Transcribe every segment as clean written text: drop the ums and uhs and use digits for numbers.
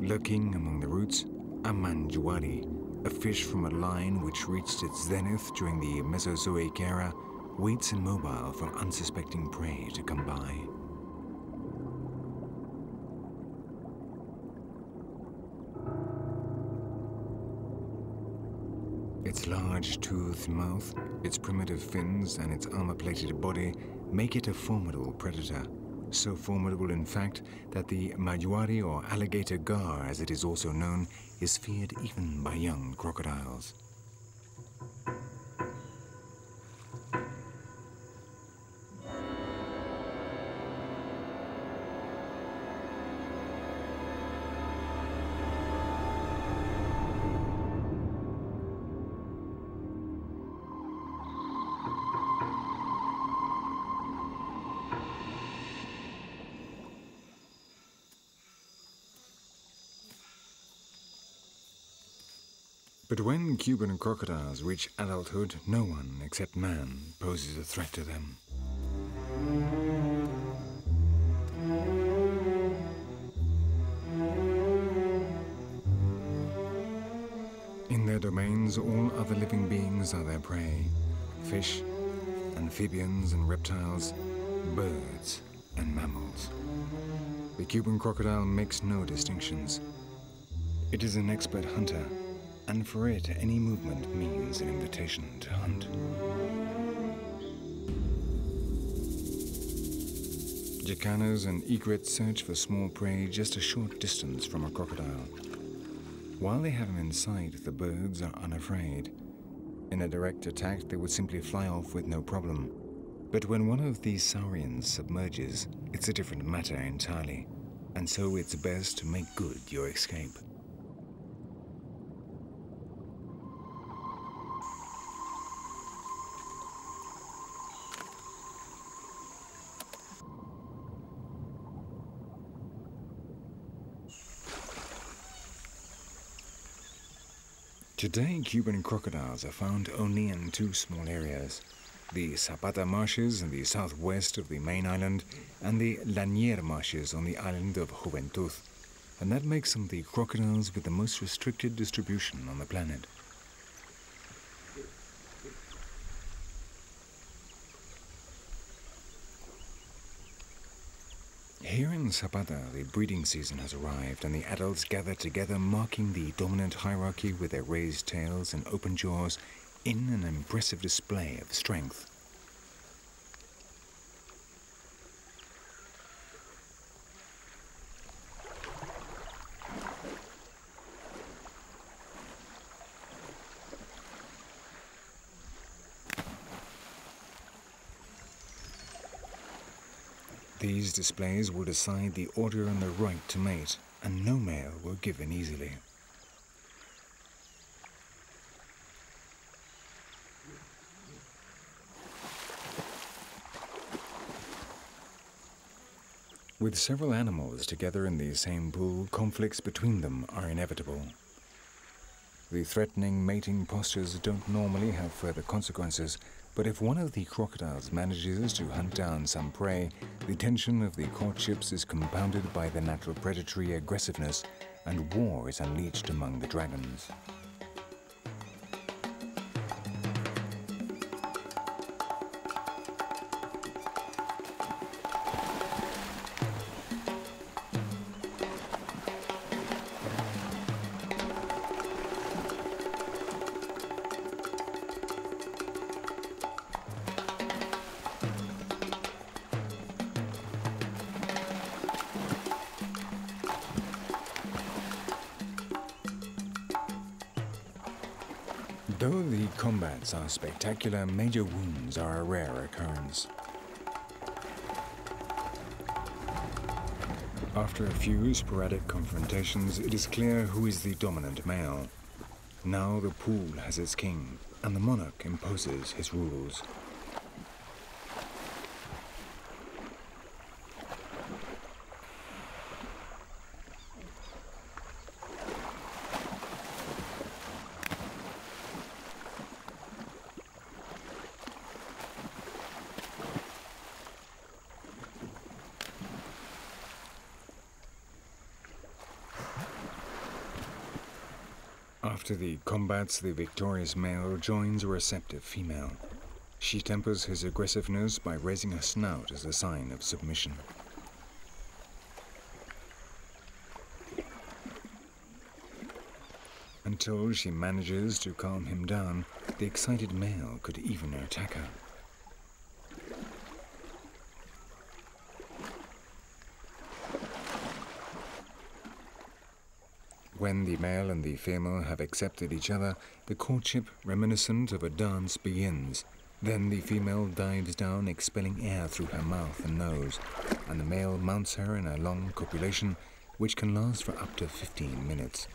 Lurking among the roots, a manjuari, a fish from a line which reached its zenith during the Mesozoic era, waits immobile for unsuspecting prey to come by. Its large toothed mouth, its primitive fins, and its armor-plated body make it a formidable predator. So formidable, in fact, that the manjuari, or alligator gar as it is also known, is feared even by young crocodiles. But when Cuban crocodiles reach adulthood, no one except man poses a threat to them. In their domains, all other living beings are their prey. Fish, amphibians and reptiles, birds and mammals. The Cuban crocodile makes no distinctions. It is an expert hunter, and for it, any movement means an invitation to hunt. Jacanas and egrets search for small prey just a short distance from a crocodile. While they have him in sight, the birds are unafraid. In a direct attack, they would simply fly off with no problem. But when one of these saurians submerges, it's a different matter entirely, and so it's best to make good your escape. Today, Cuban crocodiles are found only in two small areas, the Zapata marshes in the southwest of the main island and the Lanier marshes on the island of Juventud, and that makes them the crocodiles with the most restricted distribution on the planet. Here in Zapata, the breeding season has arrived and the adults gather together, marking the dominant hierarchy with their raised tails and open jaws in an impressive display of strength. These displays will decide the order and the right to mate, and no male will give in easily. With several animals together in the same pool, conflicts between them are inevitable. The threatening mating postures don't normally have further consequences, but if one of the crocodiles manages to hunt down some prey, the tension of the courtships is compounded by the natural predatory aggressiveness, and war is unleashed among the dragons. Though the combats are spectacular, major wounds are a rare occurrence. After a few sporadic confrontations, it is clear who is the dominant male. Now the pool has its king, and the monarch imposes his rules. After the combats, the victorious male joins a receptive female. She tempers his aggressiveness by raising her snout as a sign of submission. Until she manages to calm him down, the excited male could even attack her. When the male and the female have accepted each other, the courtship, reminiscent of a dance, begins. Then the female dives down, expelling air through her mouth and nose, and the male mounts her in a long copulation, which can last for up to 15 minutes.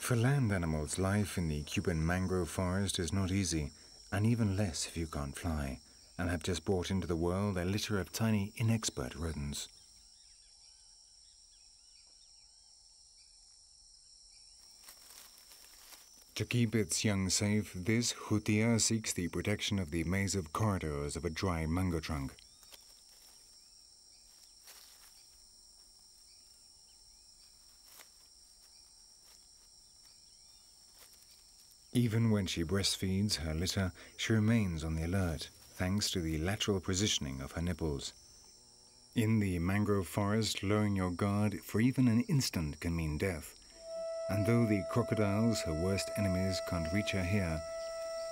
For land animals, life in the Cuban mangrove forest is not easy, and even less if you can't fly, and have just brought into the world a litter of tiny, inexpert rodents. To keep its young safe, this hutia seeks the protection of the maze of corridors of a dry mango trunk. Even when she breastfeeds her litter, she remains on the alert, thanks to the lateral positioning of her nipples. In the mangrove forest, lowering your guard for even an instant can mean death. And though the crocodiles, her worst enemies, can't reach her here,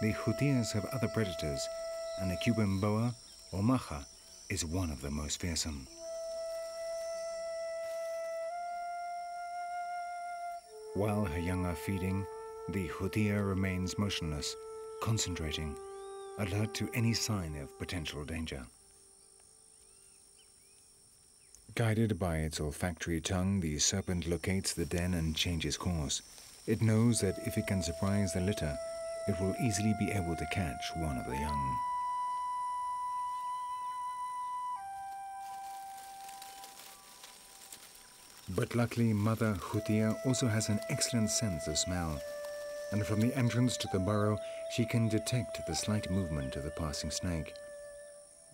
the hutias have other predators, and the Cuban boa, or maja, is one of the most fearsome. While her young are feeding, the hutia remains motionless, concentrating, alert to any sign of potential danger. Guided by its olfactory tongue, the serpent locates the den and changes course. It knows that if it can surprise the litter, it will easily be able to catch one of the young. But luckily, Mother Hutia also has an excellent sense of smell, and from the entrance to the burrow, she can detect the slight movement of the passing snake.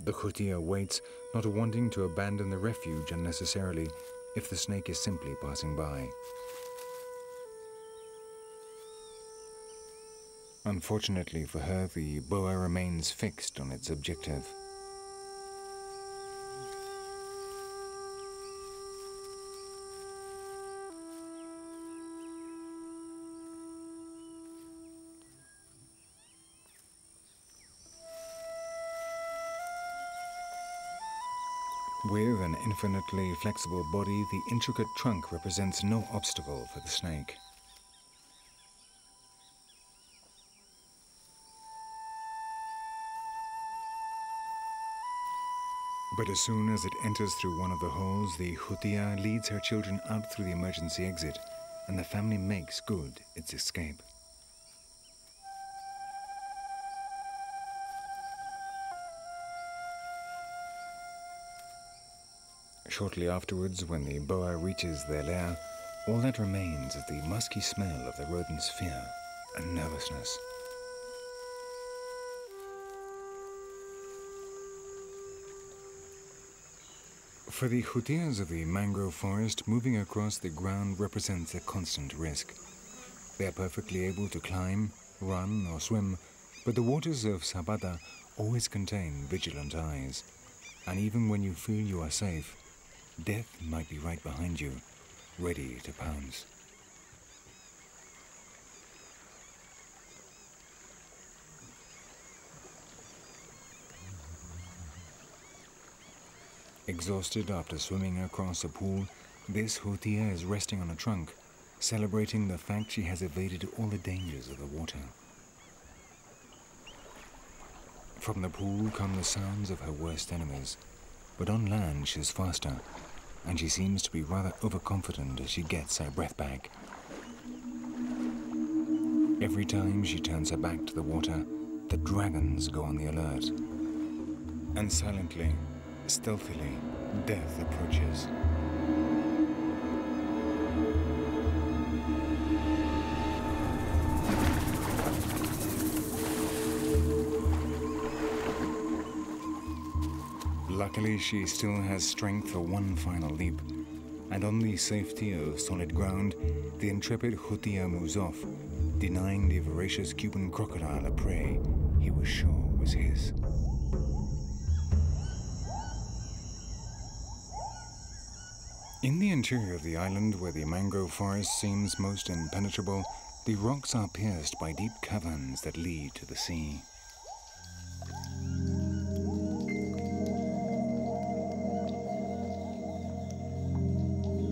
The hutia waits, not wanting to abandon the refuge unnecessarily if the snake is simply passing by. Unfortunately for her, the boa remains fixed on its objective. With an infinitely flexible body, the intricate trunk represents no obstacle for the snake. But as soon as it enters through one of the holes, the hutia leads her children out through the emergency exit, and the family makes good its escape. Shortly afterwards, when the boa reaches their lair, all that remains is the musky smell of the rodent's fear and nervousness. For the hutias of the mangrove forest, moving across the ground represents a constant risk. They are perfectly able to climb, run, or swim, but the waters of Sabata always contain vigilant eyes, and even when you feel you are safe, death might be right behind you, ready to pounce. Exhausted after swimming across a pool, this hutia is resting on a trunk, celebrating the fact she has evaded all the dangers of the water. From the pool come the sounds of her worst enemies, but on land she's faster, and she seems to be rather overconfident as she gets her breath back. Every time she turns her back to the water, the dragons go on the alert. And silently, stealthily, death approaches. Luckily, she still has strength for one final leap, and on the safety of solid ground, the intrepid Jutia moves off, denying the voracious Cuban crocodile a prey he was sure was his. In the interior of the island, where the mangrove forest seems most impenetrable, the rocks are pierced by deep caverns that lead to the sea.